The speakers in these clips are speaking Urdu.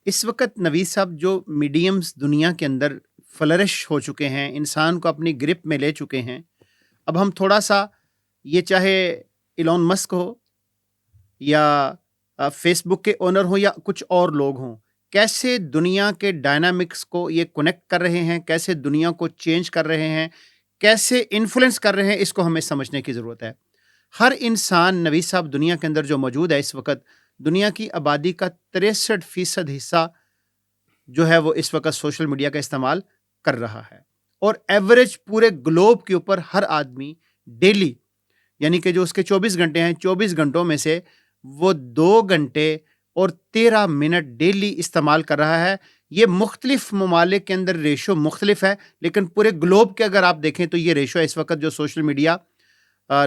اس وقت نوید صاحب جو میڈیمز دنیا کے اندر فلرش ہو چکے ہیں، انسان کو اپنی گرپ میں لے چکے ہیں، اب ہم تھوڑا سا یہ چاہے ایلون مسک ہو یا فیس بک کے اونر ہوں یا کچھ اور لوگ ہوں، کیسے دنیا کے ڈائنامکس کو یہ کنیکٹ کر رہے ہیں، کیسے دنیا کو چینج کر رہے ہیں، کیسے انفلوئنس کر رہے ہیں، اس کو ہمیں سمجھنے کی ضرورت ہے۔ ہر انسان نوید صاحب دنیا کے اندر جو موجود ہے اس وقت، دنیا کی آبادی کا 63% حصہ جو ہے وہ اس وقت سوشل میڈیا کا استعمال کر رہا ہے، اور ایوریج پورے گلوب کے اوپر ہر آدمی ڈیلی، یعنی کہ جو اس کے 24 گھنٹے ہیں، 24 گھنٹوں میں سے وہ 2 گھنٹے اور 13 منٹ ڈیلی استعمال کر رہا ہے۔ یہ مختلف ممالک کے اندر ریشو مختلف ہے، لیکن پورے گلوب کے اگر آپ دیکھیں تو یہ ریشو اس وقت جو سوشل میڈیا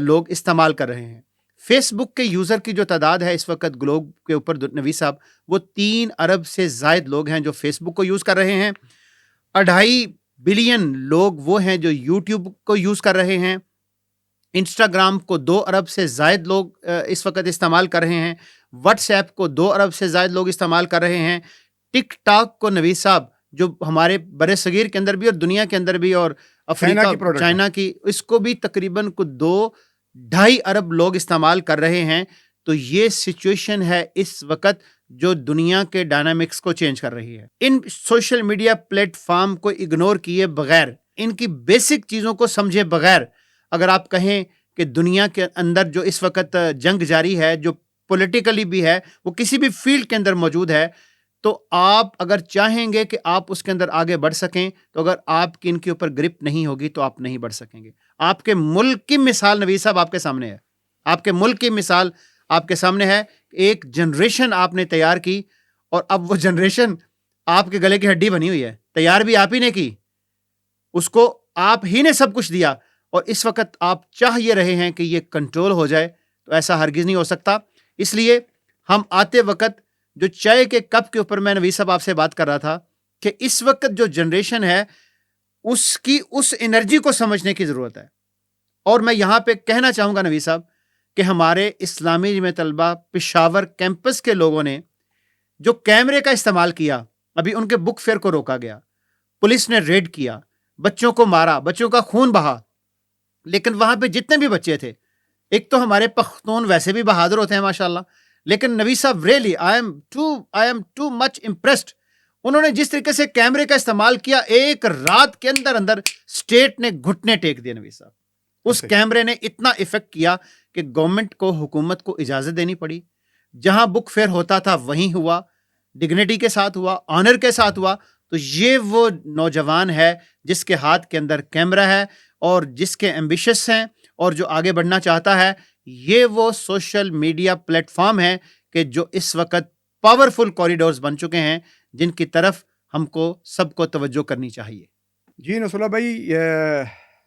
لوگ استعمال کر رہے ہیں۔ فیس بک کے یوزر کی جو تعداد ہے اس وقت گلوب کے اوپر نوید صاحب، وہ 3 ارب سے زائد لوگ ہیں جو فیس بک کو یوز کر رہے ہیں۔ 2.5 بلین لوگ وہ ہیں جو یوٹیوب کو یوز کر رہے ہیں۔ انسٹاگرام کو 2 ارب سے زائد لوگ اس وقت استعمال کر رہے ہیں۔ واٹس ایپ کو 2 ارب سے زائد لوگ استعمال کر رہے ہیں۔ ٹک ٹاک کو نوید صاحب جو ہمارے بر صغیر کے اندر بھی اور دنیا کے اندر بھی اور افریقہ چائنا کی، اس کو بھی تقریباً 2.5 ارب لوگ استعمال کر رہے ہیں۔ تو یہ سچویشن ہے اس وقت جو دنیا کے ڈائنامکس کو چینج کر رہی ہے۔ ان سوشل میڈیا پلیٹ فارم کو اگنور کیے بغیر، ان کی بیسک چیزوں کو سمجھے بغیر، اگر آپ کہیں کہ دنیا کے اندر جو اس وقت جنگ جاری ہے، جو پولیٹیکلی بھی ہے، وہ کسی بھی فیلڈ کے اندر موجود ہے، تو آپ اگر چاہیں گے کہ آپ اس کے اندر آگے بڑھ سکیں، تو اگر آپ کی ان کے اوپر گرپ نہیں ہوگی تو آپ نہیں بڑھ سکیں گے۔ آپ کے ملک کی مثال نوید صاحب آپ کے سامنے ہے، آپ کے ملک کی مثال آپ کے سامنے ہے۔ ایک جنریشن آپ نے تیار کی، اور اب وہ جنریشن آپ کے گلے کی ہڈی بنی ہوئی ہے، تیار بھی آپ ہی نے کی، اس کو آپ ہی نے سب کچھ دیا، اور اس وقت آپ چاہ یہ رہے ہیں کہ یہ کنٹرول ہو جائے، تو ایسا ہرگز نہیں ہو سکتا۔ اس لیے ہم آتے وقت جو چائے کے کپ کے اوپر میں نوید صاحب آپ سے بات کر رہا تھا کہ اس وقت جو جنریشن ہے اس کی اس انرجی کو سمجھنے کی ضرورت ہے۔ اور میں یہاں پہ کہنا چاہوں گا نوید صاحب کہ ہمارے اسلامی جامعہ طلبہ پشاور کیمپس کے لوگوں نے جو کیمرے کا استعمال کیا، ابھی ان کے بک فیئر کو روکا گیا، پولیس نے ریڈ کیا، بچوں کو مارا، بچوں کا خون بہا، لیکن وہاں پہ جتنے بھی بچے تھے، ایک تو ہمارے پختون ویسے بھی بہادر ہوتے ہیں ماشاءاللہ، لیکن نوید صاحب really I am too much impressed. انہوں نے جس طریقے سے کیمرے کا استعمال کیا، ایک رات کے اندر اندر اسٹیٹ نے گھٹنے ٹیک دیے نوید صاحب۔ اس کیمرے نے اتنا افیکٹ کیا کہ گورنمنٹ کو، حکومت کو اجازت دینی پڑی، جہاں بک فیئر ہوتا تھا وہیں ہوا، ڈگنیٹی کے ساتھ ہوا، آنر کے ساتھ ہوا۔ تو یہ وہ نوجوان ہے جس کے ہاتھ کے اندر کیمرہ ہے، اور جس کے ایمبیشس ہیں، اور جو آگے بڑھنا چاہتا ہے۔ یہ وہ سوشل میڈیا پلیٹ فارم ہے کہ جو اس وقت پاورفل کوریڈورز بن چکے ہیں، جن کی طرف ہم کو سب کو توجہ کرنی چاہیے۔ جی نصراللہ بھائی،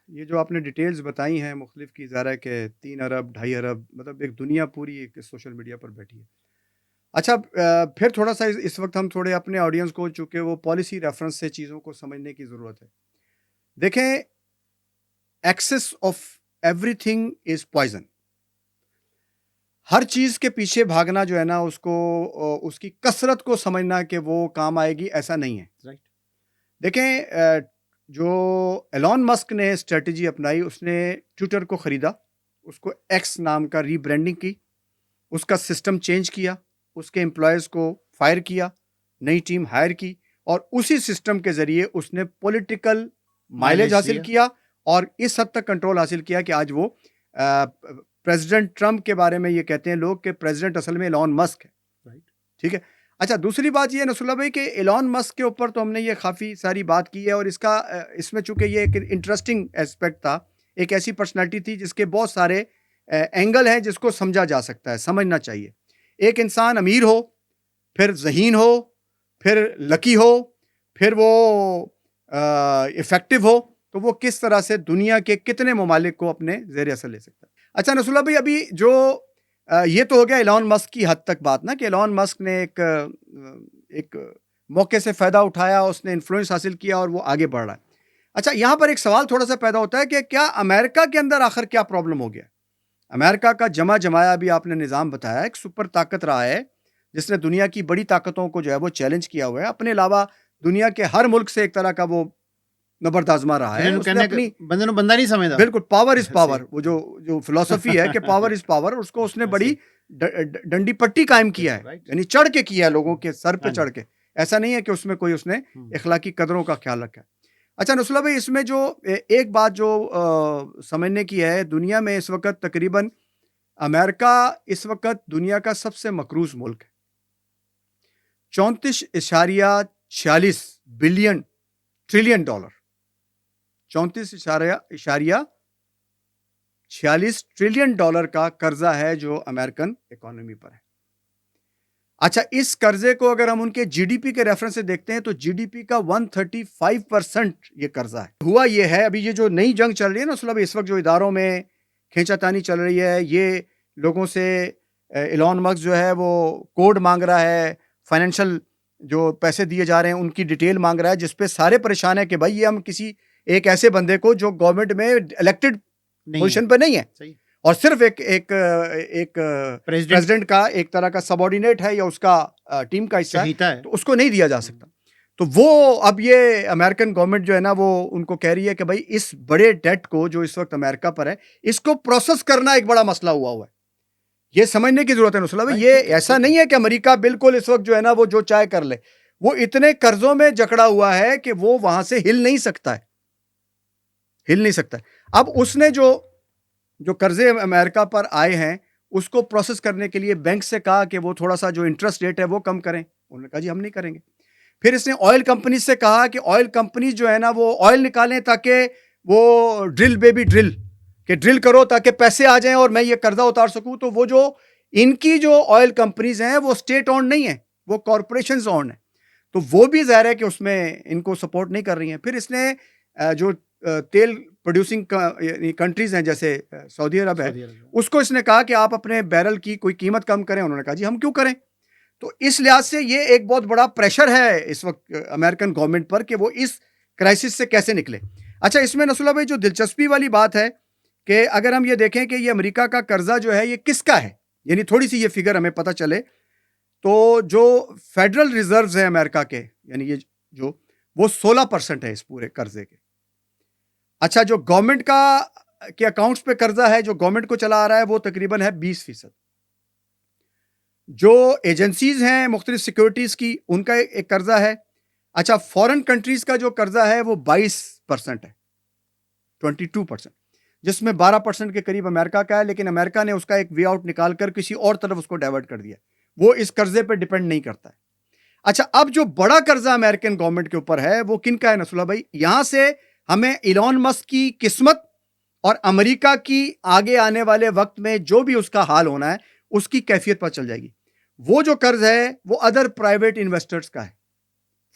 یہ جو آپ نے ڈیٹیلز بتائی ہیں مختلف کی، ظاہر ہے کہ 3 ارب 2.5 ارب، مطلب ایک دنیا پوری ایک سوشل میڈیا پر بیٹھی ہے۔ اچھا، پھر تھوڑا سا اس وقت ہم تھوڑے اپنے آڈینس کو، چونکہ وہ پالیسی ریفرنس سے چیزوں کو سمجھنے کی ضرورت ہے۔ دیکھیں، excess of everything is poison. ہر چیز کے پیچھے بھاگنا جو ہے نا، اس کو اس کی کثرت کو سمجھنا کہ وہ کام آئے گی، ایسا نہیں ہے۔ دیکھیں، جو ایلون مسک نے اسٹریٹجی اپنائی، اس نے ٹویٹر کو خریدا، اس کو ایکس نام کا ری برانڈنگ کی، اس کا سسٹم چینج کیا، اس کے امپلائیز کو فائر کیا، نئی ٹیم ہائر کی، اور اسی سسٹم کے ذریعے اس نے پولیٹیکل مائلیج حاصل کیا، اور اس حد تک کنٹرول حاصل کیا کہ آج وہ پریزیڈنٹ ٹرمپ کے بارے میں یہ کہتے ہیں لوگ کہ پریزیڈنٹ اصل میں ایلون مسک ہے۔ ٹھیک ہے۔ اچھا، دوسری بات یہ ہے نصراللہ بھائی کہ ایلون مسک کے اوپر تو ہم نے یہ کافی ساری بات کی ہے، اور اس میں چونکہ یہ ایک انٹرسٹنگ ایسپیکٹ تھا، ایک ایسی پرسنالٹی تھی جس کے بہت سارے اینگل ہیں جس کو سمجھا جا سکتا ہے، سمجھنا چاہیے۔ ایک انسان امیر ہو، پھر ذہین ہو، پھر لکی ہو، پھر وہ افیکٹو ہو، تو وہ کس طرح سے دنیا کے کتنے ممالک کو اپنے زیر اثر لے سکتا ہے۔ اچھا نصراللہ بھائی، ابھی جو یہ تو ہو گیا ایلون مسک کی حد تک بات نا، کہ ایلون مسک نے ایک موقع سے فائدہ اٹھایا، اس نے انفلوئنس حاصل کیا اور وہ آگے بڑھ رہا ہے۔ اچھا، یہاں پر ایک سوال تھوڑا سا پیدا ہوتا ہے کہ کیا امریکہ کے اندر آخر کیا پرابلم ہو گیا؟ امریکہ کا جمایا بھی آپ نے نظام بتایا، ایک سپر طاقت رہا ہے، جس نے دنیا کی بڑی طاقتوں کو جو ہے وہ چیلنج کیا ہوا ہے. اپنے علاوہ دنیا کے ہر ملک سے ایک طرح کا وہ نبرد آزما رہا ہے. اس نے اپنی بندے نوں بندہ نہیں سمجھدا. بالکل پاور از پاور, وہ جو فلسفی ہے کہ پاور از پاور, اس کو اس نے بڑی ڈنڈی پٹی قائم کیا ہے, یعنی چڑھ کے کیا ہے لوگوں کے سر پہ چڑھ کے. ایسا نہیں ہے کہ اس میں کوئی اس نے اخلاقی قدروں کا خیال رکھا ہے. اچھا نصرت بھائی, اس میں جو ایک بات جو سمجھنے کی ہے, دنیا میں اس وقت تقریباً امریکہ اس وقت دنیا کا سب سے مقروض ملک ہے. 34.46 billion trillion dollar, 34.46 trillion dollar کا قرضہ ہے جو امریکن اکانومی پر ہے. اچھا, اس قرضے کو اگر ہم ان کے جی ڈی پی کے ریفرنس سے دیکھتے ہیں تو جی ڈی پی کا 135% یہ قرضہ ہے. ہوا یہ ہے, ابھی یہ جو نئی جنگ چل رہی ہے نا اس وقت جو اداروں میں کھینچا تانی چل رہی ہے, یہ لوگوں سے ایلون مسک جو ہے وہ کوڈ مانگ رہا ہے, فائنینشیل جو پیسے دیے جا رہے ہیں ان کی ڈیٹیل مانگ رہا ہے, جس پہ سارے پریشان ہیں کہ بھائی یہ ہم کسی ایک ایسے بندے کو جو گورنمنٹ میں الیکٹڈ پوزیشن پہ نہیں ہے اور صرف ایک پریزیڈنٹ کا ایک طرح کا سب آرڈینیٹ ہے یا اس کا ٹیم کا حصہ ہے, تو اس کو نہیں دیا جا سکتا. تو وہ اب یہ امریکن گورنمنٹ جو ہے نا وہ ان کو کہہ رہی ہے کہ بھائی اس بڑے ڈیٹ کو جو اس وقت امریکہ پر ہے, اس کو پروسیس کرنا ایک بڑا مسئلہ ہوا ہے. یہ سمجھنے کی ضرورت ہے نصرت بھائی, یہ ایسا نہیں ہے کہ امریکہ بالکل اس وقت جو ہے نا وہ جو چاہے کر لے. وہ اتنے قرضوں میں جکڑا ہوا ہے کہ وہ وہاں سے ہل نہیں سکتا. اب اس نے جو قرضے امریکہ پر آئے ہیں اس کو پروسیس کرنے کے لیے بینک سے کہا کہ وہ تھوڑا سا جو انٹرسٹ ریٹ ہے وہ کم کریں. انہوں نے کہا جی ہم نہیں کریں گے. پھر اس نے آئل کمپنیز سے کہا کہ آئل کمپنیز جو ہے نا وہ آئل نکالیں تاکہ وہ ڈرل کرو تاکہ پیسے آ جائیں اور میں یہ قرضہ اتار سکوں. تو وہ جو ان کی جو آئل کمپنیز ہیں وہ اسٹیٹ اونڈ نہیں ہیں, وہ کارپوریشنز اونڈ ہیں, تو وہ بھی ظاہر ہے کہ اس میں ان کو سپورٹ نہیں کر رہی ہیں. پھر اس نے جو تیل پروڈیوسنگ کنٹریز ہیں جیسے سعودی عرب ہے, اس کو اس نے کہا کہ آپ اپنے بیرل کی کوئی قیمت کم کریں. انہوں نے کہا جی ہم کیوں کریں. تو اس لحاظ سے یہ ایک بہت بڑا پریشر ہے اس وقت امریکن گورنمنٹ پر کہ وہ اس کرائسس سے کیسے نکلے. اچھا, اس میں نصرت بھائی جو دلچسپی والی بات ہے کہ اگر ہم یہ دیکھیں کہ یہ امریکہ کا قرضہ جو ہے یہ کس کا ہے, یعنی تھوڑی سی یہ فگر ہمیں پتہ چلے, تو جو فیڈرل ریزروز ہیں امریکہ کے, یعنی یہ جو وہ 16% ہے اس پورے قرضے کے. اچھا, جو گورنمنٹ کے اکاؤنٹس پہ قرضہ ہے جو گورنمنٹ کو چلا آ رہا ہے وہ تقریباً ہے 20%. جو ایجنسیز ہیں مختلف سیکورٹیز کی ان کا ایک قرضہ ہے. اچھا, فورن کنٹریز کا جو قرضہ ہے وہ 22% ہے, 22%, جس میں 12% کے قریب امریکہ کا ہے, لیکن امریکہ نے اس کا ایک وے آؤٹ نکال کر کسی اور طرف اس کو ڈائیورٹ کر دیا, وہ اس قرضے پہ ڈیپینڈ نہیں کرتا ہے. اچھا, اب جو بڑا قرضہ امریکن گورنمنٹ کے اوپر ہے وہ کن کا ہے نصرت بھائی؟ یہاں سے ہمیں ایلون مسک کی قسمت اور امریکہ کی آگے آنے والے وقت میں جو بھی اس کا حال ہونا ہے اس کی کیفیت پر چل جائے گی. وہ جو قرض ہے وہ ادر پرائیویٹ انویسٹرز کا ہے,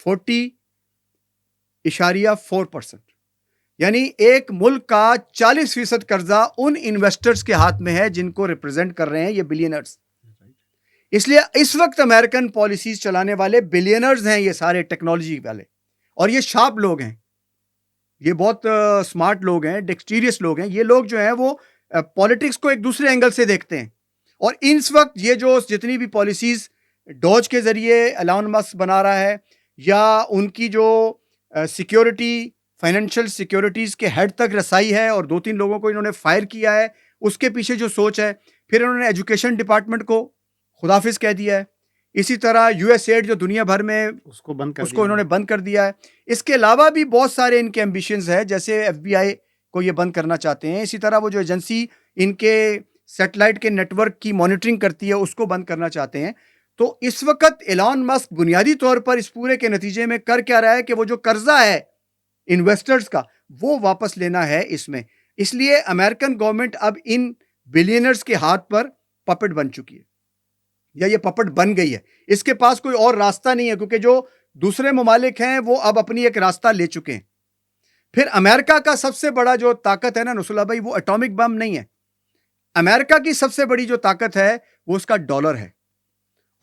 40.4%, یعنی ایک ملک کا 40% قرضہ ان انویسٹرز کے ہاتھ میں ہے جن کو ریپرزینٹ کر رہے ہیں یہ بلینرز. اس لیے اس وقت امریکن پالیسیز چلانے والے بلینرز ہیں, یہ سارے ٹیکنالوجی والے, اور یہ شارپ لوگ ہیں, یہ بہت سمارٹ لوگ ہیں, ڈیکسٹیریس لوگ ہیں. یہ لوگ جو ہیں وہ پالیٹکس کو ایک دوسرے اینگل سے دیکھتے ہیں, اور اس وقت یہ جو جتنی بھی پالیسیز ڈوج کے ذریعے ایلون مسک بنا رہا ہے یا ان کی جو سیکیورٹی فائنینشیل سیکیورٹیز کے ہیڈ تک رسائی ہے اور 2-3 لوگوں کو انہوں نے فائر کیا ہے, اس کے پیچھے جو سوچ ہے. پھر انہوں نے ایجوکیشن ڈپارٹمنٹ کو خداحافظ کہہ دیا ہے. اسی طرح یو ایس ایڈ جو دنیا بھر میں اس کو انہوں نے بند کر دیا ہے. اس کے علاوہ بھی بہت سارے ان کے ایمبیشنز ہیں, جیسے ایف بی آئی کو یہ بند کرنا چاہتے ہیں. اسی طرح وہ جو ایجنسی ان کے سیٹلائٹ کے نیٹ ورک کی مانیٹرنگ کرتی ہے اس کو بند کرنا چاہتے ہیں. تو اس وقت ایلون مسک بنیادی طور پر اس پورے کے نتیجے میں کر کیا رہا ہے کہ وہ جو قرضہ ہے انویسٹرز کا وہ واپس لینا ہے اس میں. اس لیے امریکن گورنمنٹ اب ان بلینرز کے ہاتھ پر پپٹ بن چکی ہے, یا یہ پپٹ بن گئی ہے. اس کے پاس کوئی اور راستہ نہیں ہے, کیونکہ جو دوسرے ممالک ہیں وہ اب اپنی ایک راستہ لے چکے ہیں. پھر امریکہ کا سب سے بڑا جو طاقت ہے نا نصرت بھائی, وہ اٹامک بم نہیں ہے. امریکہ کی سب سے بڑی جو طاقت ہے وہ اس کا ڈالر ہے,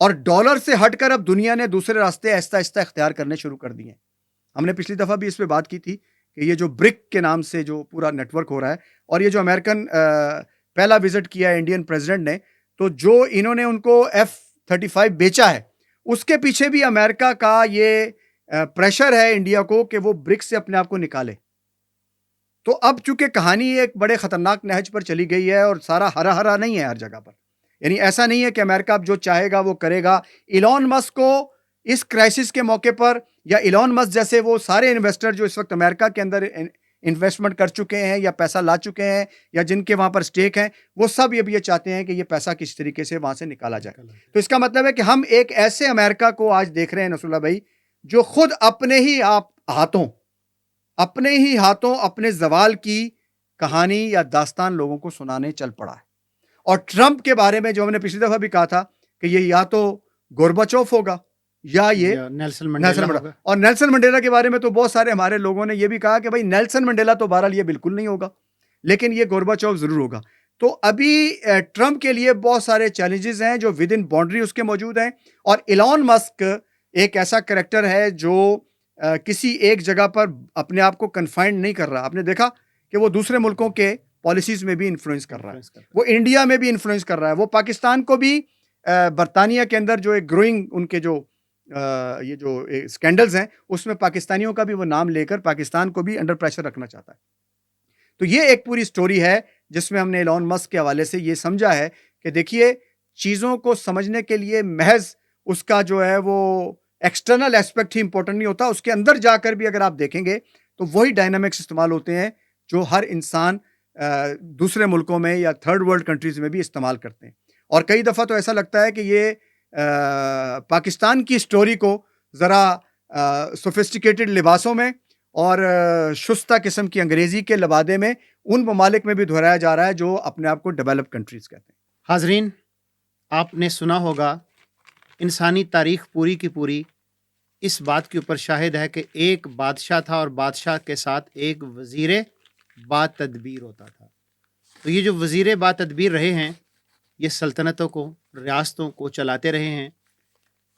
اور ڈالر سے ہٹ کر اب دنیا نے دوسرے راستے آہستہ آہستہ اختیار کرنے شروع کر دیے ہیں. ہم نے پچھلی دفعہ بھی اس پہ بات کی تھی کہ یہ جو برک کے نام سے جو پورا نیٹ ورک ہو رہا ہے, اور یہ جو امریکن پہلا وزٹ کیا ہے انڈین پریزیڈنٹ نے, تو جو انہوں نے ان کو F-35 بیچا ہے, اس کے پیچھے بھی امریکہ کا یہ پریشر ہے انڈیا کو کہ وہ برکس سے اپنے آپ کو نکالے. تو اب چونکہ کہانی ایک بڑے خطرناک نہج پر چلی گئی ہے اور سارا ہرا ہرا نہیں ہے ہر جگہ پر, یعنی ایسا نہیں ہے کہ امریکہ اب جو چاہے گا وہ کرے گا. ایلون مسک کو اس کرائسس کے موقع پر, یا ایلون مسک جیسے وہ سارے انویسٹر جو اس وقت امریکہ کے اندر انویسٹمنٹ کر چکے ہیں یا پیسہ لا چکے ہیں یا جن کے وہاں پر سٹیک ہیں, وہ سب یہ چاہتے ہیں کہ یہ پیسہ کس طریقے سے وہاں سے نکالا جائے. تو اس کا مطلب ہے کہ ہم ایک ایسے امریکہ کو آج دیکھ رہے ہیں نصر اللہ بھائی, جو خود اپنے ہی ہاتھوں اپنے زوال کی کہانی یا داستان لوگوں کو سنانے چل پڑا ہے. اور ٹرمپ کے بارے میں جو ہم نے پچھلی دفعہ بھی کہا تھا کہ یہ یا تو گورباچوف ہوگا یا یہ نیلسن منڈیلا ہوگا. اور نیلسن منڈیلا کے بارے میں تو بہت سارے ہمارے لوگوں نے یہ بھی کہا کہ بھائی نیلسن منڈیلا تو بہرحال یہ بالکل نہیں ہوگا, لیکن یہ گورباچوف ضرور ہوگا. تو ابھی ٹرمپ کے لیے بہت سارے چیلنجز ہیں جو ود ان باؤنڈری اس کے موجود ہیں, اور ایلون مسک ایک ایسا کریکٹر ہے جو کسی ایک جگہ پر اپنے آپ کو کنفائنڈ نہیں کر رہا. آپ نے دیکھا کہ وہ دوسرے ملکوں کے پالیسیز میں بھی انفلوئنس کر رہا ہے, وہ انڈیا میں بھی انفلوئنس کر رہا ہے, وہ پاکستان کو بھی برطانیہ کے اندر جو ایک گروئنگ ان کے جو یہ جو اسکینڈلز ہیں اس میں پاکستانیوں کا بھی وہ نام لے کر پاکستان کو بھی انڈر پریشر رکھنا چاہتا ہے. تو یہ ایک پوری سٹوری ہے جس میں ہم نے ایلون مسک کے حوالے سے یہ سمجھا ہے کہ دیکھیے, چیزوں کو سمجھنے کے لیے محض اس کا جو ہے وہ ایکسٹرنل ایسپیکٹ ہی امپورٹنٹ نہیں ہوتا, اس کے اندر جا کر بھی اگر آپ دیکھیں گے تو وہی ڈائنامکس استعمال ہوتے ہیں جو ہر انسان دوسرے ملکوں میں یا تھرڈ ورلڈ کنٹریز میں بھی استعمال کرتے ہیں. اور کئی دفعہ تو ایسا لگتا ہے کہ یہ پاکستان کی سٹوری کو ذرا سوفسٹیکیٹڈ لباسوں میں اور شستہ قسم کی انگریزی کے لبادے میں ان ممالک میں بھی دہرایا جا رہا ہے جو اپنے آپ کو ڈیولپ کنٹریز کہتے ہیں. حاضرین, آپ نے سنا ہوگا انسانی تاریخ پوری کی پوری اس بات کے اوپر شاہد ہے کہ ایک بادشاہ تھا اور بادشاہ کے ساتھ ایک وزیر با تدبیر ہوتا تھا. تو یہ جو وزیر با تدبیر رہے ہیں یہ سلطنتوں کو, ریاستوں کو چلاتے رہے ہیں,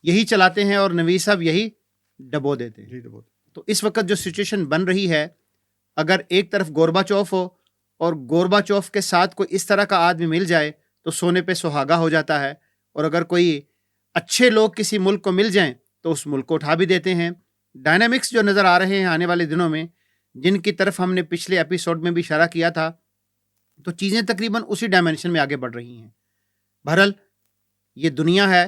یہی چلاتے ہیں اور نویس صاحب یہی ڈبو دیتے ہیں. تو اس وقت جو سچویشن بن رہی ہے, اگر ایک طرف گورباچوف ہو اور گورباچوف کے ساتھ کوئی اس طرح کا آدمی مل جائے تو سونے پہ سہاگا ہو جاتا ہے, اور اگر کوئی اچھے لوگ کسی ملک کو مل جائیں تو اس ملک کو اٹھا بھی دیتے ہیں. ڈائنامکس جو نظر آ رہے ہیں آنے والے دنوں میں, جن کی طرف ہم نے پچھلے ایپیسوڈ میں بھی اشارہ کیا تھا, تو چیزیں تقریباً اسی ڈائمینشن میں آگے بڑھ رہی ہیں. بہرحال یہ دنیا ہے,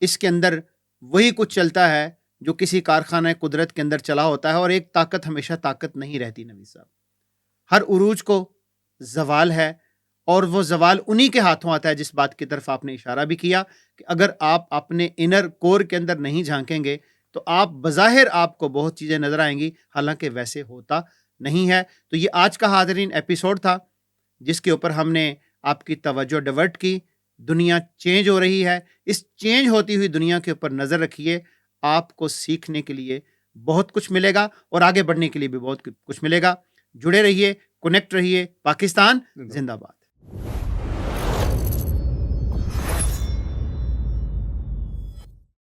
اس کے اندر وہی کچھ چلتا ہے جو کسی کارخانہ قدرت کے اندر چلا ہوتا ہے, اور ایک طاقت ہمیشہ طاقت نہیں رہتی. نویس صاحب, ہر عروج کو زوال ہے, اور وہ زوال انہی کے ہاتھوں آتا ہے, جس بات کی طرف آپ نے اشارہ بھی کیا کہ اگر آپ اپنے انر کور کے اندر نہیں جھانکیں گے تو آپ بظاہر آپ کو بہت چیزیں نظر آئیں گی, حالانکہ ویسے ہوتا نہیں ہے. تو یہ آج کا حاضرین ایپیسوڈ تھا جس کے اوپر ہم نے آپ کی توجہ ڈیورٹ کی. دنیا چینج ہو رہی ہے, اس چینج ہوتی ہوئی دنیا کے اوپر نظر رکھیے, آپ کو سیکھنے کے لیے بہت کچھ ملے گا اور آگے بڑھنے کے لیے بھی بہت کچھ ملے گا. جڑے رہیے, کنیکٹ رہیے. پاکستان زندہ باد.